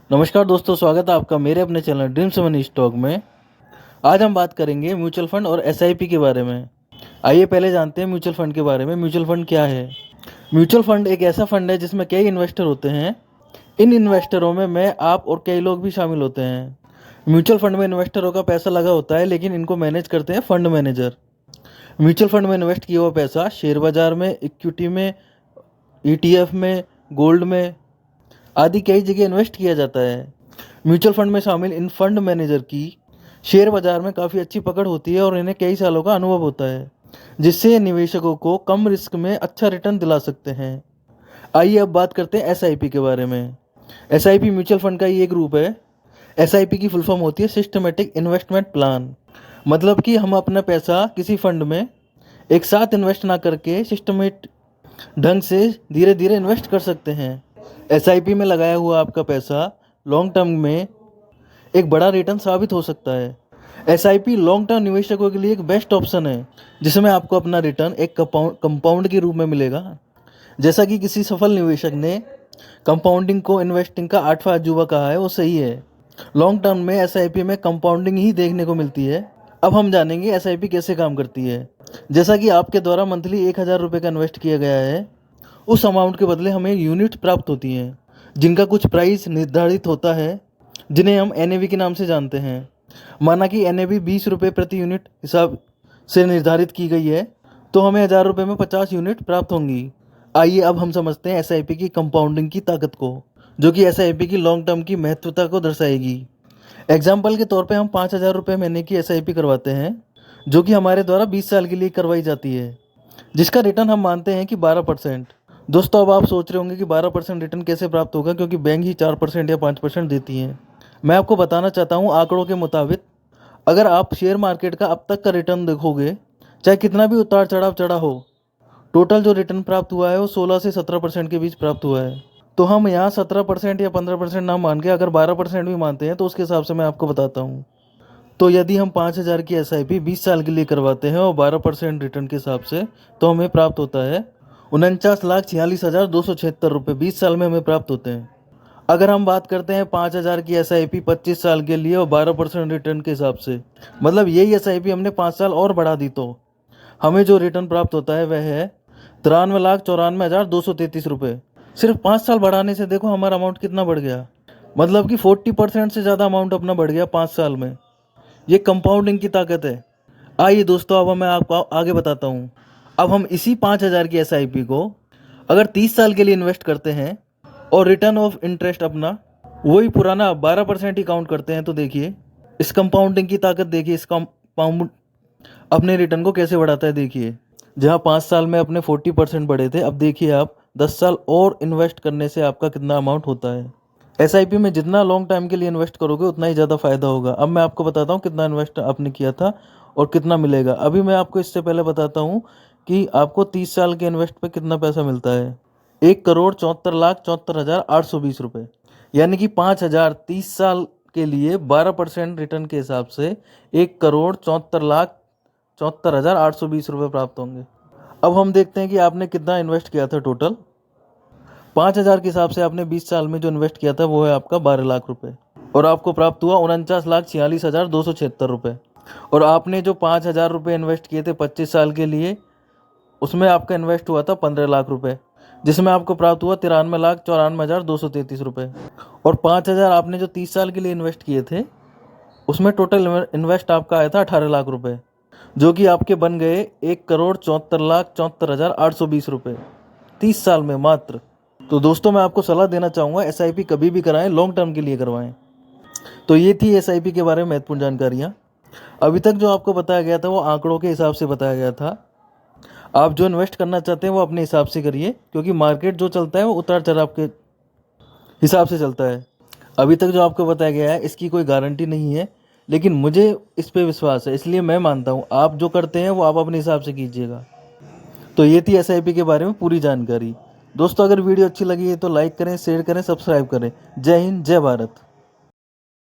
नमस्कार दोस्तों, स्वागत है आपका मेरे अपने चैनल ड्रीम्स मनी स्टॉक में। आज हम बात करेंगे म्यूचुअल फंड और एसआईपी के बारे में। आइए पहले जानते हैं म्यूचुअल फंड के बारे में। म्यूचुअल फंड क्या है? म्यूचुअल फंड एक ऐसा फंड है जिसमें कई इन्वेस्टर होते हैं। इन इन्वेस्टरों में मैं, आप और कई लोग भी शामिल होते हैं। म्यूचुअल फंड में इन्वेस्टरों का पैसा लगा होता है, लेकिन इनको मैनेज करते हैं फंड मैनेजर। म्यूचुअल फंड में इन्वेस्ट किया हुआ पैसा शेयर बाजार में, इक्विटी में, ईटीएफ में, गोल्ड में आदि कई जगह इन्वेस्ट किया जाता है। म्यूचुअल फंड में शामिल इन फंड मैनेजर की शेयर बाजार में काफ़ी अच्छी पकड़ होती है और इन्हें कई सालों का अनुभव होता है, जिससे ये निवेशकों को कम रिस्क में अच्छा रिटर्न दिला सकते हैं। आइए अब बात करते हैं एसआईपी के बारे में। एसआईपी म्यूचुअल फंड का ही एक रूप है। एसआईपी की फुल फॉर्म होती है सिस्टमेटिक इन्वेस्टमेंट प्लान। मतलब कि हम अपना पैसा किसी फंड में एक साथ इन्वेस्ट ना करके सिस्टमेटिक ढंग से धीरे धीरे इन्वेस्ट कर सकते हैं। एसआईपी में लगाया हुआ आपका पैसा लॉन्ग टर्म में एक बड़ा रिटर्न साबित हो सकता है। एसआईपी लॉन्ग टर्म निवेशकों के लिए एक बेस्ट ऑप्शन है, जिसमें आपको अपना रिटर्न एक कंपाउंड के रूप में मिलेगा। जैसा कि किसी सफल निवेशक ने कंपाउंडिंग को इन्वेस्टिंग का 8वां अजूबा कहा है, वो सही है। लॉन्ग टर्म में एसआईपी में कंपाउंडिंग ही देखने को मिलती है। अब हम जानेंगे एसआईपी कैसे काम करती है। जैसा कि आपके द्वारा मंथली 1000 रुपये का इन्वेस्ट किया गया है, उस अमाउंट के बदले हमें यूनिट प्राप्त होती हैं, जिनका कुछ प्राइस निर्धारित होता है, जिन्हें हम एनएवी के नाम से जानते हैं। माना कि एनएवी 20 रुपये प्रति यूनिट हिसाब से निर्धारित की गई है, तो हमें 1000 रुपये में 50 यूनिट प्राप्त होंगी। आइए अब हम समझते हैं एसआईपी की कंपाउंडिंग की ताकत को, जो कि एसआईपी की लॉन्ग टर्म की महत्वता को दर्शाएगी। एग्जाम्पल के तौर पे हम 5000 रुपये महीने की एसआईपी करवाते हैं, जो कि हमारे द्वारा 20 साल के लिए करवाई जाती है, जिसका रिटर्न हम मानते हैं कि 12%। दोस्तों, अब आप सोच रहे होंगे कि 12% रिटर्न कैसे प्राप्त होगा, क्योंकि बैंक ही 4% या 5% देती हैं। मैं आपको बताना चाहता हूँ, आंकड़ों के मुताबिक अगर आप शेयर मार्केट का अब तक का रिटर्न देखोगे, चाहे कितना भी उतार चढ़ाव चढ़ा हो, टोटल जो रिटर्न प्राप्त हुआ है वो 16 से 17% के बीच प्राप्त हुआ है। तो हम यहाँ 17% या 15% ना मान के अगर 12% भी मानते हैं, तो उसके हिसाब से मैं आपको बताता हूँ। तो यदि हम 5000 की एसआईपी 20 साल के लिए करवाते हैं और 12% रिटर्न के हिसाब से, तो हमें प्राप्त होता है 49,46,276 रुपये 20 साल में हमें प्राप्त होते हैं। अगर हम बात करते हैं 5000 की एसआईपी 25 साल के लिए और 12% रिटर्न के हिसाब से, मतलब यही एसआईपी हमने 5 साल और बढ़ा दी, तो हमें जो रिटर्न प्राप्त होता है वह है 93,94,233 रुपये। सिर्फ 5 साल बढ़ाने से देखो हमारा अमाउंट कितना बढ़ गया, मतलब कि 40% से ज़्यादा अमाउंट अपना बढ़ गया 5 साल में। ये कंपाउंडिंग की ताकत है। आइए दोस्तों, अब मैं आपको आगे बताता हूँ। अब हम इसी 5000 की एसआईपी को अगर 30 साल के लिए इन्वेस्ट करते हैं और रिटर्न ऑफ इंटरेस्ट अपना वही पुराना 12% ही काउंट करते हैं, तो देखिए इस कंपाउंडिंग की ताकत, देखिए इस कंपाउंड अपने रिटर्न को कैसे बढ़ाता है। देखिए, जहाँ 5 साल में अपने 40% बढ़े थे, अब देखिए आप 10 साल और इन्वेस्ट करने से आपका कितना अमाउंट होता है। एसआईपी में जितना लॉन्ग टाइम के लिए इन्वेस्ट करोगे उतना ही ज़्यादा फायदा होगा। अब मैं आपको बताता हूँ कितना इन्वेस्ट आपने किया था और कितना मिलेगा। अभी मैं आपको इससे पहले बताता हूँ कि आपको 30 साल के इन्वेस्ट पे कितना पैसा मिलता है। 1,74,74,820 रुपये, यानी कि 5000 30 साल के लिए 12% रिटर्न के हिसाब से 1,74,74,820 रुपये प्राप्त होंगे। अब हम देखते हैं कि आपने कितना इन्वेस्ट किया था टोटल। 5000 के हिसाब से आपने 20 साल में जो इन्वेस्ट किया था वो है आपका 12 लाख रुपए, और आपको प्राप्त हुआ 49,46,276 रुपये। और आपने जो 5000 रुपये इन्वेस्ट किए थे 25 साल के लिए, उसमें आपका इन्वेस्ट हुआ था 15 लाख रुपए, जिसमें आपको प्राप्त हुआ 93,94,233 रुपये। और 5000 आपने जो 30 साल के लिए इन्वेस्ट किए थे, उसमें टोटल इन्वेस्ट आपका आया था 18 लाख रुपये, जो कि आपके बन गए 1,74,74,820 रुपये 30 साल में मात्र। तो दोस्तों, मैं आपको सलाह देना चाहूँगा, एसआईपी कभी भी कराएं, लॉन्ग टर्म के लिए करवाएं। तो ये थी एसआईपी के बारे में महत्वपूर्ण जानकारियाँ। अभी तक जो आपको बताया गया था वो आंकड़ों के हिसाब से बताया गया था। आप जो इन्वेस्ट करना चाहते हैं वो अपने हिसाब से करिए, क्योंकि मार्केट जो चलता है वो उतार चढ़ाव के हिसाब से चलता है। अभी तक जो आपको बताया गया है इसकी कोई गारंटी नहीं है, लेकिन मुझे इस पर विश्वास है, इसलिए मैं मानता हूँ आप जो करते हैं वो आप अपने हिसाब से कीजिएगा। तो ये थी एसआईपी के बारे में पूरी जानकारी। दोस्तों, अगर वीडियो अच्छी लगी है तो लाइक करें, शेयर करें, सब्सक्राइब करें। जय हिंद, जय भारत।